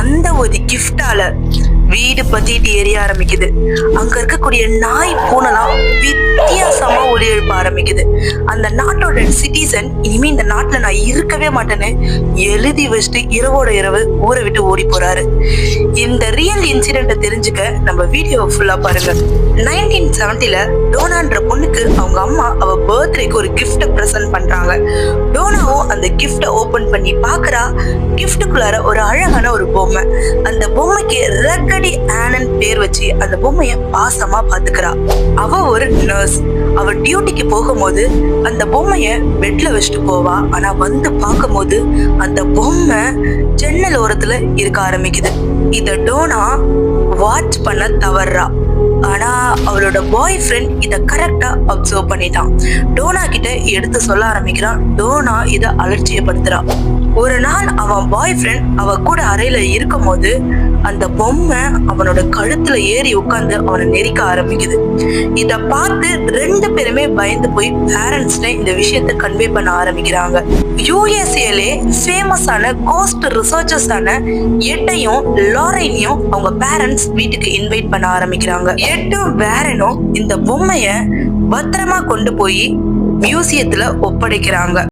அந்த ஒரு கிஃப்டால வீடு பத்திட்டு எரிய ஆரம்பிக்குது. அங்க இருக்கக்கூடிய நாய் பூனைலாம் வித்தியாசமா ஒலி எழுப்ப ஆரம்பிக்குது. அந்த நாட்டோட சிட்டிசன் இனிமே இந்த நாட்டுல நான் இருக்கவே மாட்டேன்னு எழுதி வச்சுட்டு இரவோட இரவு ஊரை விட்டு ஓடி போறாரு. இந்த ரியல் இன்சிடென்ட தெரிஞ்சுக்க நம்ம வீடியோ ஃபுல்லா பாருங்க. 1970ல டோனான்ற பொண்ணுக்கு அவங்க அம்மா அவ பர்த்டேக்கு ஒரு கிஃப்ட் பிரசன்ட் பண்றாங்க. டோனாவும் அந்த கிஃப்ட ஓபன் பண்ணி பாக்குறா. கிஃப்டுக்குள்ளார ஒரு அழகான ஒரு பொம்மை. அந்த பொம்மைக்கு ரக்கடி ஆனன் பேர் வச்சு அந்த பொம்மைய பாசமா பாத்துக்கிறா. அவ ஒரு நர்ஸ். அவ டியூட்டிக்கு போகும்போது அந்த பொம்மைய பெட்ல வச்சுட்டு போவா. ஆனா வந்து பார்க்கும்போது அந்த பொம்மை ஜன்னல் ஓரத்துல இருக்க ஆரம்பிக்குது. இத டோனா வாட்ச் பண்ண தவறா. ஆனா அவளோட பாய் ஃப்ரெண்ட் இத கரெக்டா அப்சர்வ் பண்ணிட்டான். டோனா கிட்ட எடுத்து சொல்ல ஆரம்பிக்கிறான். டோனா இத அலட்சியப்படுத்துறா. ஒரு நாள் அவன் பாய் ஃப்ரெண்ட் அவ கூட அறையில இருக்கும் போது அந்த பொம்மை அவனோட கழுத்துல ஏறி உட்கார்ந்து அவனை நெரிக்க ஆரம்பிக்குது. இத பார்த்து ரெண்டு பேருமே பயந்து போய் பேரண்ட்ஸ்ல இந்த விஷயத்த கன்வே பண்ண ஆரம்பிக்கிறாங்க. யூஎஸ்ஏலே ஃபேமஸான கோஸ்ட் ரிசர்ச்சர்ஸான எட்டையும் லாரைனையும் அவங்க பேரண்ட்ஸ் வீட்டுக்கு இன்வைட் பண்ண ஆரம்பிக்கிறாங்க. எட்டும் வேரனும் இந்த பொம்மைய பத்திரமா கொண்டு போய் மியூசியத்துல ஒப்படைக்கிறாங்க.